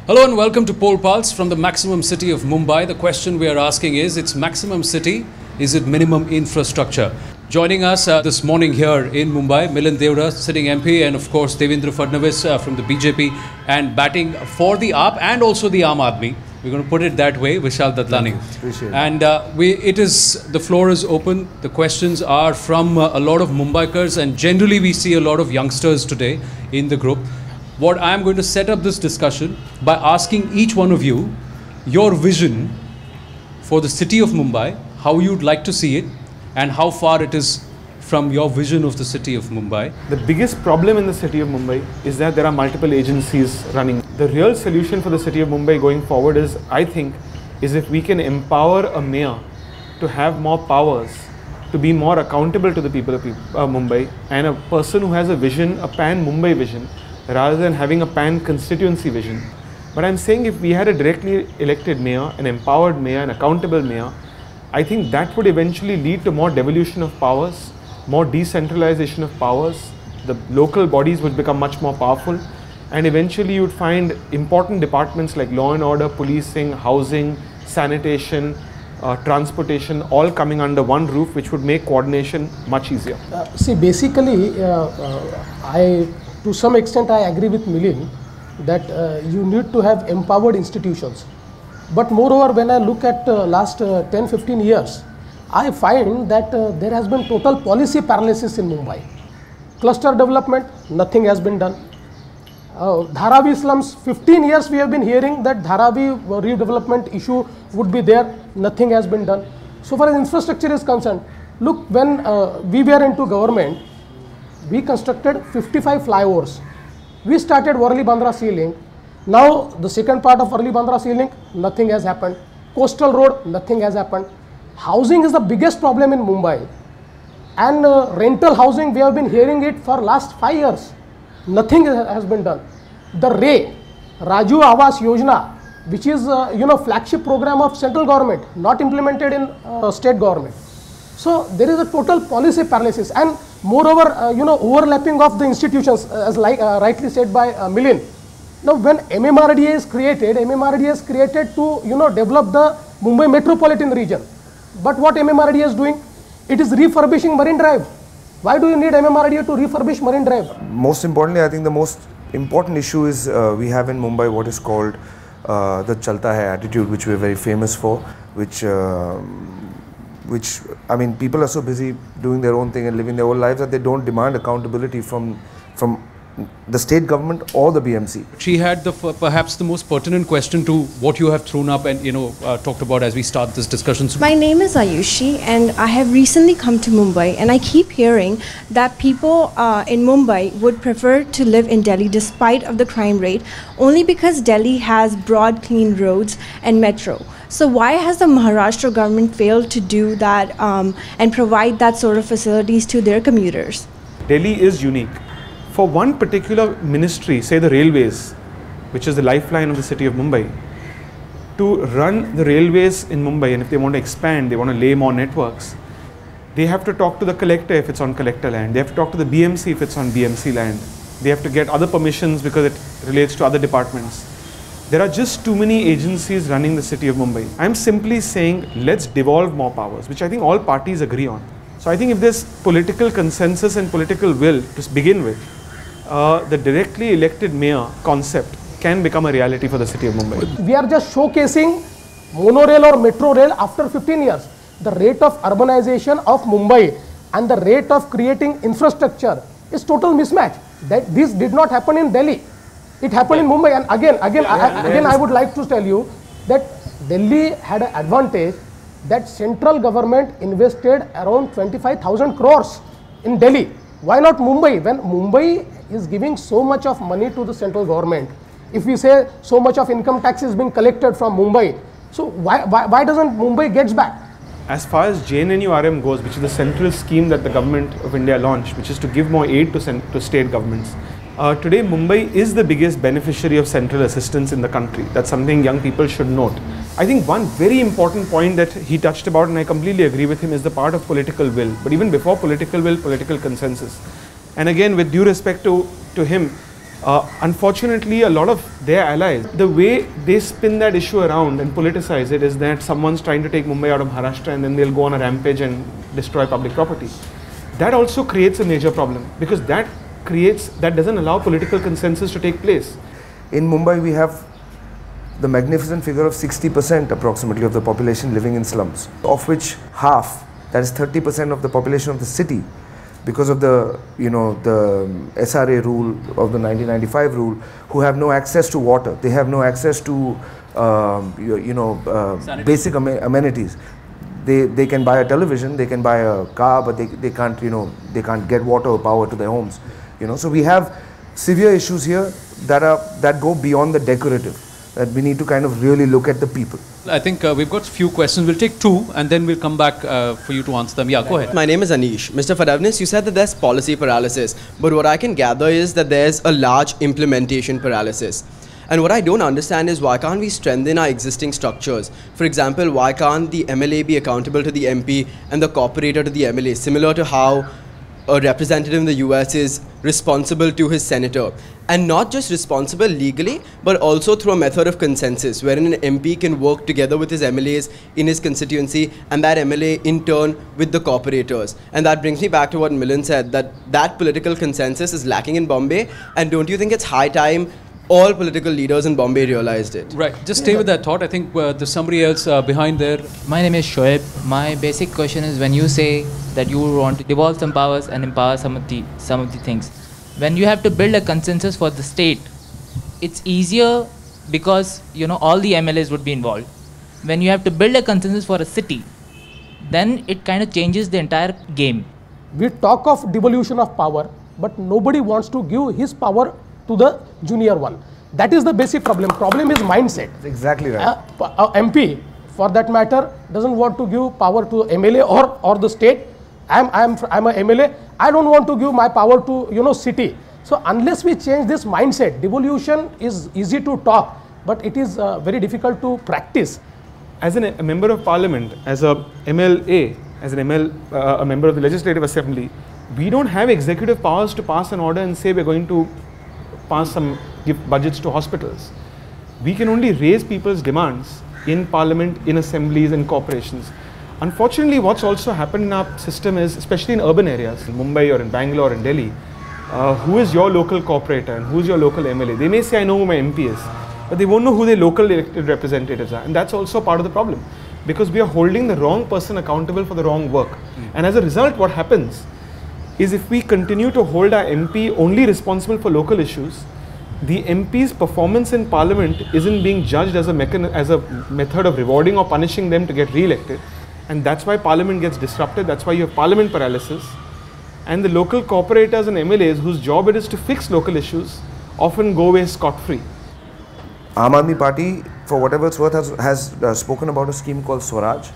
Hello and welcome to Poll Pulse from the maximum city of Mumbai. The question we are asking is, it's maximum city, is it minimum infrastructure? Joining us this morning here in Mumbai, Milind Deora, sitting MP, and of course Devendra Fadnavis from the BJP, and batting for the AAP and also the Aam Aadmi. We're going to put it that way, Vishal Dadlani. And the floor is open. The questions are from a lot of Mumbaikars, and generally we see a lot of youngsters today in the group. What I am going to set up this discussion by asking each one of you your vision for the city of Mumbai, how you'd like to see it, and how far it is from your vision of the city of Mumbai. The biggest problem in the city of Mumbai is that there are multiple agencies running. The real solution for the city of Mumbai going forward is, I think, is if we can empower a mayor to have more powers, to be more accountable to the people of Mumbai, and a person who has a vision, a pan-Mumbai vision, rather than having a pan-constituency vision. But I'm saying if we had a directly elected mayor, an empowered mayor, an accountable mayor, I think that would eventually lead to more devolution of powers, more decentralization of powers. The local bodies would become much more powerful, and eventually you would find important departments like law and order, policing, housing, sanitation, transportation, all coming under one roof, which would make coordination much easier. See, basically, to some extent I agree with Milind that you need to have empowered institutions. But moreover, when I look at last 10-15 years, I find that there has been total policy paralysis in Mumbai. Cluster development, nothing has been done. Dharavi slums, 15 years we have been hearing that Dharavi redevelopment issue would be there, nothing has been done. So far as infrastructure is concerned, look, when we were into government, we constructed 55 flyovers. We started Worli-Bandra Sea Link. Now the second part of Worli-Bandra Sea Link, nothing has happened. Coastal Road, nothing has happened. Housing is the biggest problem in Mumbai. And rental housing, we have been hearing it for last 5 years. Nothing has been done. The RAY, Raju Awas Yojana, which is flagship program of central government, not implemented in state government. So there is a total policy paralysis, and moreover, overlapping of the institutions, as rightly said by Milind. Now, when MMRDA is created to develop the Mumbai metropolitan region. But what MMRDA is doing? It is refurbishing Marine Drive. Why do you need MMRDA to refurbish Marine Drive? Most importantly, I think the most important issue is we have in Mumbai what is called the Chalta Hai attitude, which we are very famous for, which I mean, people are so busy doing their own thing and living their own lives that they don't demand accountability from the state government or the BMC. She had perhaps the most pertinent question to what you have thrown up and talked about as we start this discussion. My name is Ayushi, and I have recently come to Mumbai, and I keep hearing that people in Mumbai would prefer to live in Delhi despite of the crime rate, only because Delhi has broad, clean roads and metro. So why has the Maharashtra government failed to do that and provide that sort of facilities to their commuters? Delhi is unique. For one particular ministry, say the railways, which is the lifeline of the city of Mumbai, to run the railways in Mumbai, and if they want to expand, they want to lay more networks, they have to talk to the collector if it's on collector land. They have to talk to the BMC if it's on BMC land. They have to get other permissions because it relates to other departments. There are just too many agencies running the city of Mumbai. I'm simply saying let's devolve more powers, which I think all parties agree on. So I think if there's political consensus and political will to begin with, the directly elected mayor concept can become a reality for the city of Mumbai. We are just showcasing monorail or metro rail after 15 years. The rate of urbanization of Mumbai and the rate of creating infrastructure is total mismatch. That this did not happen in Delhi. It happened in Mumbai, and again I would like to tell you that Delhi had an advantage that central government invested around 25,000 crores in Delhi. Why not Mumbai? When Mumbai is giving so much of money to the central government, if we say so much of income tax is being collected from Mumbai, so why doesn't Mumbai gets back? as far as JNNURM goes, which is the central scheme that the government of India launched, which is to give more aid to state governments. Today, Mumbai is the biggest beneficiary of central assistance in the country. That's something young people should note. I think one very important point that he touched about, and I completely agree with him, is the part of political will. But even before political will, political consensus. And again, with due respect to him, unfortunately, a lot of their allies, the way they spin that issue around and politicize it is that someone's trying to take Mumbai out of Maharashtra and then they'll go on a rampage and destroy public property. That also creates a major problem, because that doesn't allow political consensus to take place. In Mumbai, we have the magnificent figure of 60% approximately of the population living in slums, of which half, that is 30% of the population of the city, because of the the SRA rule of the 1995 rule, who have no access to water, they have no access to basic amenities. They can buy a television, they can buy a car, but they can't they can't get water or power to their homes. So we have severe issues here that go beyond the decorative, that we need to kind of really look at the people. I think we've got a few questions. We'll take two and then we'll come back for you to answer them. Yeah, go ahead. My name is Anish. Mr. Fadnavis, you said that there's policy paralysis, but what I can gather is that there's a large implementation paralysis. And what I don't understand is, why can't we strengthen our existing structures? For example, why can't the MLA be accountable to the MP and the corporator to the MLA, similar to how a representative in the US is responsible to his senator, and not just responsible legally, but also through a method of consensus, wherein an MP can work together with his MLAs in his constituency, and that MLA in turn with the corporators. And that brings me back to what Milind said, that political consensus is lacking in Bombay. And don't you think it's high time all political leaders in Bombay realized it? Right, just stay with that thought. I think there's somebody else behind there. My name is Shoaib. My basic question is, when you say that you want to devolve some powers and empower some of the things, when you have to build a consensus for the state, it's easier because all the MLAs would be involved. When you have to build a consensus for a city, then it kind of changes the entire game. We talk of devolution of power, but nobody wants to give his power to the junior one. That is the basic problem. Problem is mindset. That's exactly right. MP, for that matter, doesn't want to give power to MLA or the state. I'm a MLA. I don't want to give my power to city. So unless we change this mindset, devolution is easy to talk, but it is very difficult to practice. As a member of parliament, as a MLA, as a member of the Legislative Assembly, we don't have executive powers to pass an order and say we're going to give budgets to hospitals. We can only raise people's demands in parliament, in assemblies and corporations. Unfortunately, what's also happened in our system is, especially in urban areas, in Mumbai or in Bangalore or in Delhi, who is your local corporator and who is your local MLA? They may say, I know who my MP is, but they won't know who their local elected representatives are. And that's also part of the problem, because we are holding the wrong person accountable for the wrong work. And as a result, what happens is, if we continue to hold our MP only responsible for local issues, the MP's performance in parliament isn't being judged as a method of rewarding or punishing them to get re-elected. And that's why parliament gets disrupted. That's why you have parliament paralysis. And the local corporators and MLAs, whose job it is to fix local issues, often go away scot-free. Aam Aadmi Party, for whatever it's worth, has spoken about a scheme called Swaraj,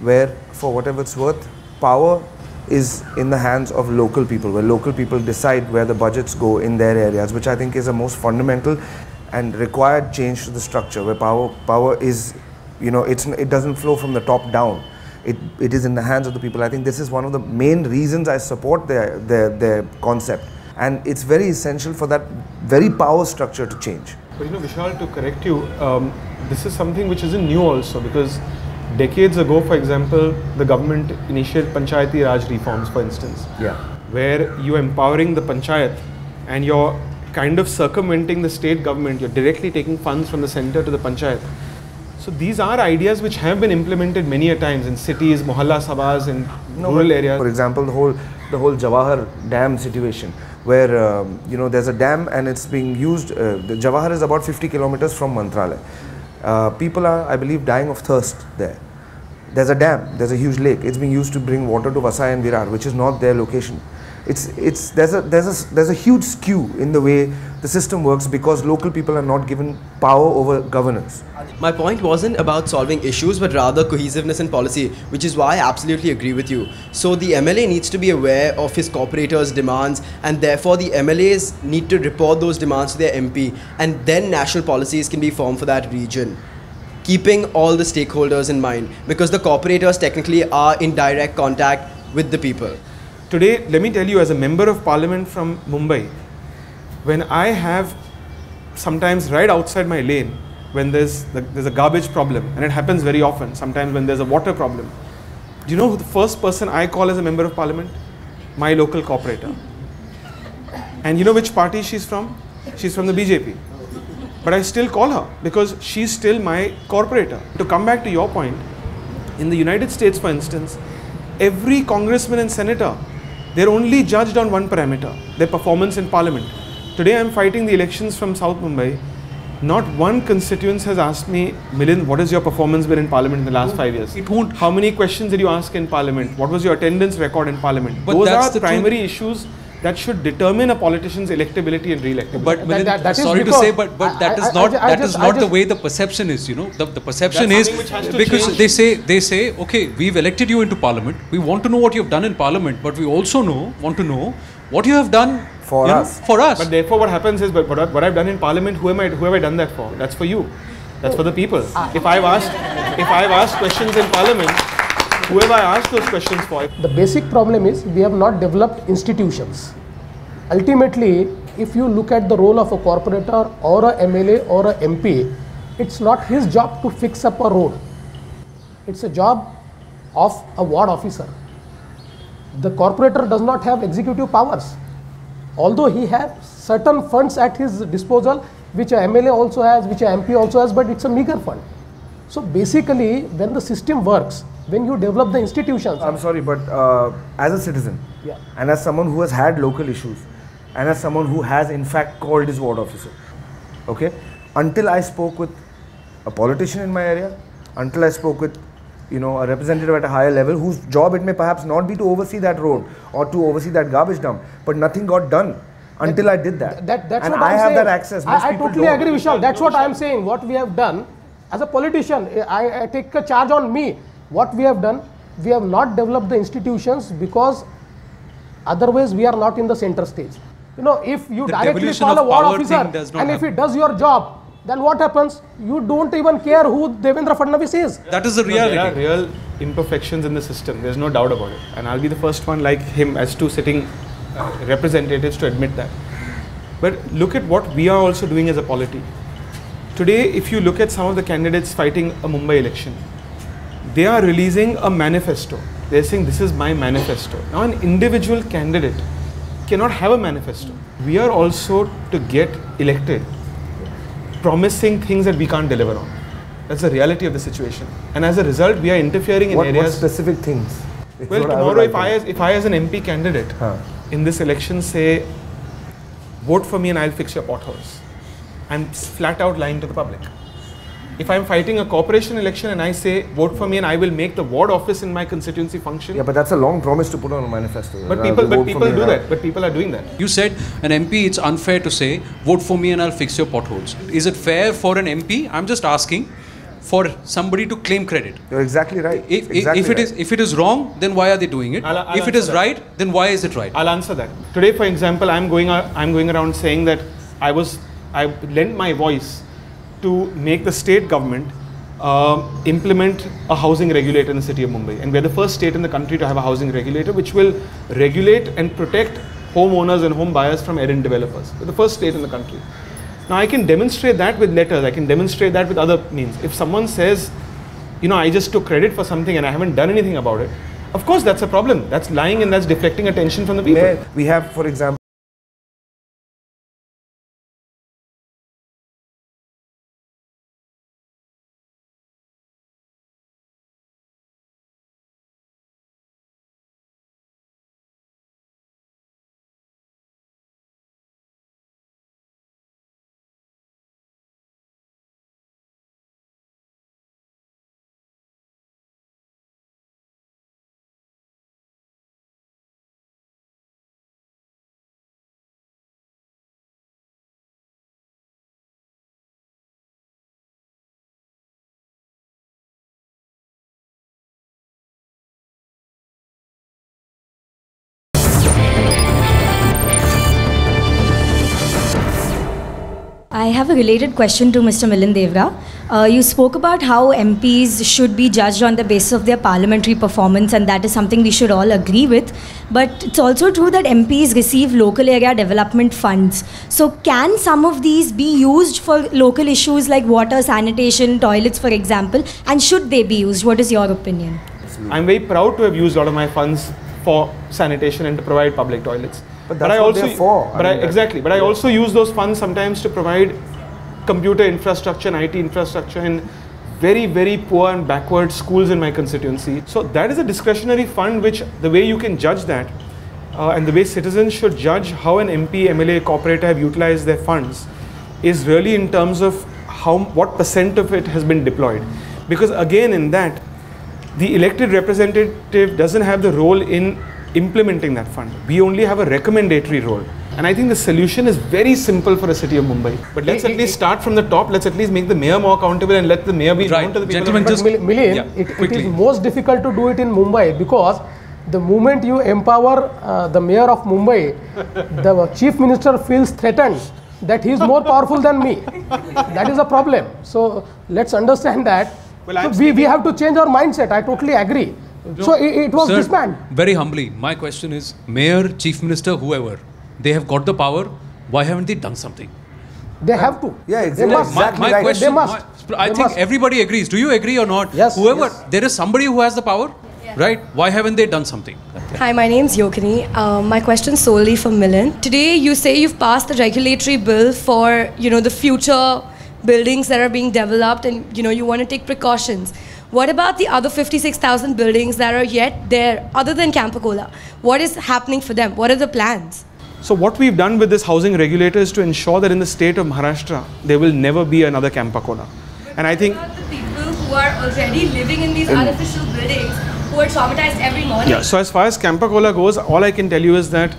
where, for whatever it's worth, power is in the hands of local people, where local people decide where the budgets go in their areas, which I think is a most fundamental and required change to the structure, where power is, it doesn't flow from the top down. It is in the hands of the people. I think this is one of the main reasons I support their concept, and it's very essential for that very power structure to change. But Vishal, to correct you, this is something which isn't new also, because decades ago, for example, the government initiated Panchayati Raj reforms, for instance, where you're empowering the Panchayat and you're kind of circumventing the state government. You're directly taking funds from the center to the Panchayat. So these are ideas which have been implemented many a times in cities, mohalla sabhas, in rural areas. For example, the whole Jawahar Dam situation, where there's a dam and it's being used. The Jawahar is about 50 kilometers from Mantralaya. People are, I believe, dying of thirst there. There's a dam, there's a huge lake. It's being used to bring water to Vasai and Virar, which is not their location. There's a huge skew in the way the system works, because local people are not given power over governance. My point wasn't about solving issues, but rather cohesiveness in policy, which is why I absolutely agree with you. So the MLA needs to be aware of his corporators' demands, and therefore the MLAs need to report those demands to their MP, and then national policies can be formed for that region, keeping all the stakeholders in mind, because the corporators technically are in direct contact with the people. Today, let me tell you, as a member of parliament from Mumbai, when I have sometimes right outside my lane, when there's a garbage problem, and it happens very often, sometimes when there's a water problem, do you know who the first person I call as a member of parliament? My local corporator. And you know which party she's from? She's from the BJP. But I still call her because she's still my corporator. To come back to your point, in the United States, for instance, every congressman and senator, they're only judged on one parameter, their performance in parliament. Today I'm fighting the elections from South Mumbai. Not one constituent has asked me, Milind, what has your performance been in parliament in the last 5 years? It won't. How many questions did you ask in parliament? What was your attendance record in parliament? But those that's are the primary issues that should determine a politician's electability and re-electability. But Milind, that is sorry to say, but that is not the way the perception is. You know, the perception is because they say, okay, we've elected you into parliament. We want to know what you've done in parliament, but we also want to know what you have done for us. For us. But therefore, what happens is, but what I've done in parliament, who have I done that for? That's for you. That's for the people. If I've asked questions in parliament, who have I asked those questions for? The basic problem is we have not developed institutions. Ultimately, if you look at the role of a corporator or a MLA or a MP, it's not his job to fix up a road. It's a job of a ward officer. The corporator does not have executive powers. Although he has certain funds at his disposal, which a MLA also has, which a MP also has, but it's a meager fund. So basically, when the system works, when you develop the institutions. I'm sorry, but as a citizen, yeah, and as someone who has had local issues, and as someone who has in fact called his ward officer, okay, until I spoke with a politician in my area, until I spoke with, you know, a representative at a higher level whose job it may perhaps not be to oversee that road or to oversee that garbage dump, but nothing got done until I did that. That's and what I I'm have saying. that access. Most I people totally don't. agree, Vishal. That's what I'm saying. What we have done as a politician, I take a charge on me. What we have done, we have not developed the institutions because otherwise we are not in the center stage. You know, if you directly call a ward officer and if he does your job, then what happens? You don't even care who Devendra Fadnavis is. That is the reality. There are real imperfections in the system. There's no doubt about it. And I'll be the first one, like him, as two sitting representatives, to admit that. But look at what we are also doing as a polity. Today, if you look at some of the candidates fighting a Mumbai election, they are releasing a manifesto. They're saying, this is my manifesto. Now, an individual candidate cannot have a manifesto. We are also to get elected promising things that we can't deliver on. That's the reality of the situation. And as a result, we are interfering in areas. What specific things? Well, tomorrow, if I as an MP candidate in this election say, vote for me and I'll fix your potholes, I'm flat out lying to the public. If I'm fighting a corporation election and I say, vote for me and I will make the ward office in my constituency function. Yeah, but that's a long promise to put on a manifesto. But people do that. But people are doing that. You said an MP, it's unfair to say, vote for me and I'll fix your potholes. Is it fair for an MP? I'm just asking for somebody to claim credit. You're exactly right. If it is wrong, then why are they doing it? If it is right, then why is it right? I'll answer that. Today, for example, I'm going around saying that I lent my voice to make the state government implement a housing regulator in the city of Mumbai. And we're the first state in the country to have a housing regulator which will regulate and protect homeowners and home buyers from errant developers. We're the first state in the country. Now I can demonstrate that with letters, I can demonstrate that with other means. If someone says, you know, I just took credit for something and I haven't done anything about it, of course that's a problem. That's lying and that's deflecting attention from the people. We have, for example, have a related question to Mr. Milind Deora. You spoke about how MPs should be judged on the basis of their parliamentary performance, and that is something we should all agree with. But it's also true that MPs receive local area development funds. So can some of these be used for local issues like water, sanitation, toilets, for example? And should they be used? What is your opinion? I'm very proud to have used a lot of my funds for sanitation and to provide public toilets. But that's what they're for. But I also use those funds sometimes to provide computer infrastructure and IT infrastructure in very, very poor and backward schools in my constituency. So that is a discretionary fund, which the way you can judge that and the way citizens should judge how an MP, MLA, corporator have utilized their funds is really in terms of what percent of it has been deployed. Because again, in that, the elected representative doesn't have the role in implementing that fund. We only have a recommendatory role. And I think the solution is very simple for the city of Mumbai. But let's at least start from the top. Let's at least make the mayor more accountable and let the mayor be known to the people. But Milind, it is most difficult to do it in Mumbai, because the moment you empower the mayor of Mumbai, the chief minister feels threatened that he is more powerful than me. That is a problem. So let's understand that. Well, so we have to change our mindset. I totally agree. So it was disbanded. Very humbly, my question is, mayor, chief minister, whoever, they have got the power. Why haven't they done something? They have to. Yeah, exactly. My question, they must. I think everybody agrees. Do you agree or not? Yes. Whoever, yes. There is somebody who has the power, right? Why haven't they done something? Hi, my name's Yokini. My question solely for Milind. Today, you say you've passed the regulatory bill for, the future buildings that are being developed, and you want to take precautions. What about the other 56,000 buildings that are yet there other than Campacola? What is happening for them? What are the plans? So what we've done with this housing regulator is to ensure that in the state of Maharashtra, there will never be another Campacola. And I think... What about the people who are already living in these artificial buildings, who are traumatized every morning? Yeah, so as far as Campacola goes, all I can tell you is that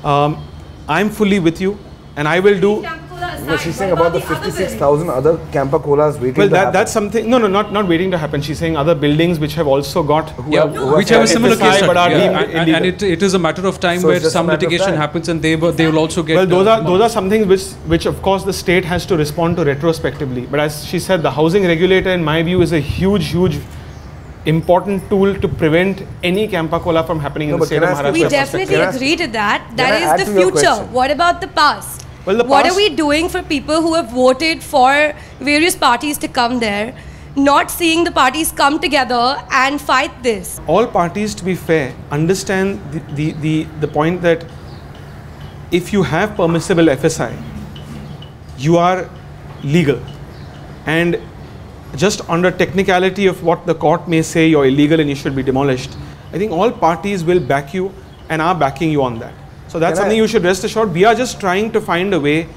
I'm fully with you, and I will do... Well, she's saying about the 56,000 other Campacolas waiting to happen. That's something... No, not waiting to happen. She's saying other buildings which have also got... which have a similar case. And it is a matter of time where some litigation happens and they will also get... Well, those are some things which of course the state has to respond to retrospectively. But as she said, the housing regulator in my view is a huge important tool to prevent any Campacola from happening in the state of Maharashtra. We definitely agree to that. That is the future. What about the past? Well, what are we doing for people who have voted for various parties to come there, not seeing the parties come together and fight this? All parties, to be fair, understand the point that if you have permissible FSI, you are legal. And just under technicality of what the court may say you're illegal and you should be demolished, I think all parties will back you and are backing you on that. So that's something you should rest assured. We are just trying to find a way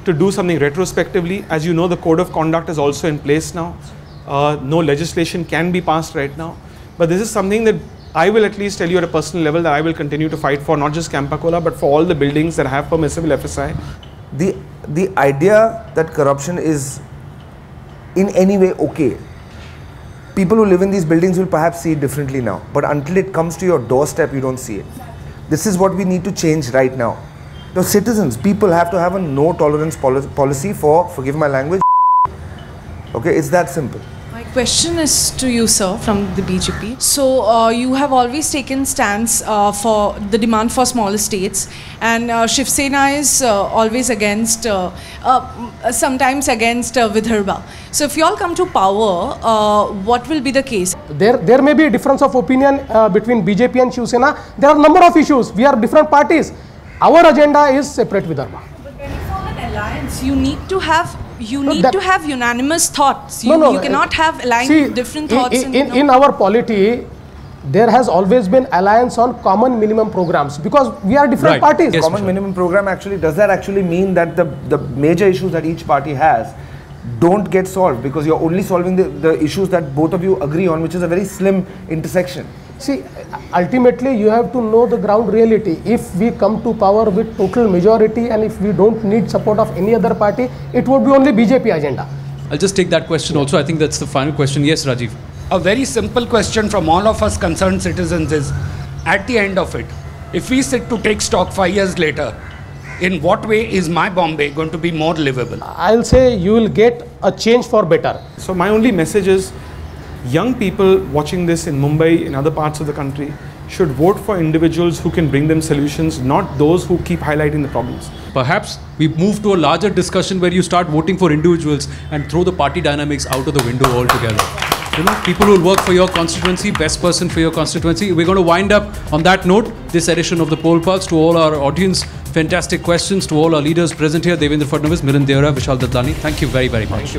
to do something retrospectively. As you know, the code of conduct is also in place now. No legislation can be passed right now. But this is something that I will at least tell you at a personal level that I will continue to fight for, not just Campacola, but for all the buildings that have permissible FSI. The idea that corruption is in any way okay, people who live in these buildings will perhaps see it differently now. But until it comes to your doorstep, you don't see it. This is what we need to change right now. The citizens, people have to have a no tolerance policy for, forgive my language, okay, it's that simple. My question is to you, sir, from the BJP. So you have always taken stance for the demand for smaller states, and Shiv Sena is always against, sometimes against Vidarbha. So if you all come to power, what will be the case? There may be a difference of opinion between BJP and Shiv Sena. There are a number of issues. We are different parties. Our agenda is separate Vidarbha. But when you form an alliance, you need to have unanimous thoughts. You cannot have aligned different thoughts. In our polity, there has always been alliance on common minimum programs because we are different parties. Yes, common minimum program actually, does that actually mean that the major issues that each party has don't get solved because you're only solving the issues that both of you agree on, which is a very slim intersection? See, ultimately you have to know the ground reality. If we come to power with total majority and if we don't need support of any other party, it would be only BJP agenda. I'll just take that question also. I think that's the final question. Yes, Rajiv. A very simple question from all of us concerned citizens is, at the end of it, if we sit to take stock 5 years later, in what way is my Bombay going to be more livable? I'll say you will get a change for better. So my only message is, young people watching this in Mumbai, in other parts of the country, should vote for individuals who can bring them solutions, not those who keep highlighting the problems. Perhaps we move to a larger discussion where you start voting for individuals and throw the party dynamics out of the window altogether. You know, people who will work for your constituency, best person for your constituency. We're going to wind up on that note, this edition of the Poll Pulse. To all our audience, fantastic questions. To all our leaders present here, Devendra Fadnavis, Milind Deora, Vishal Dadlani, thank you very, very much.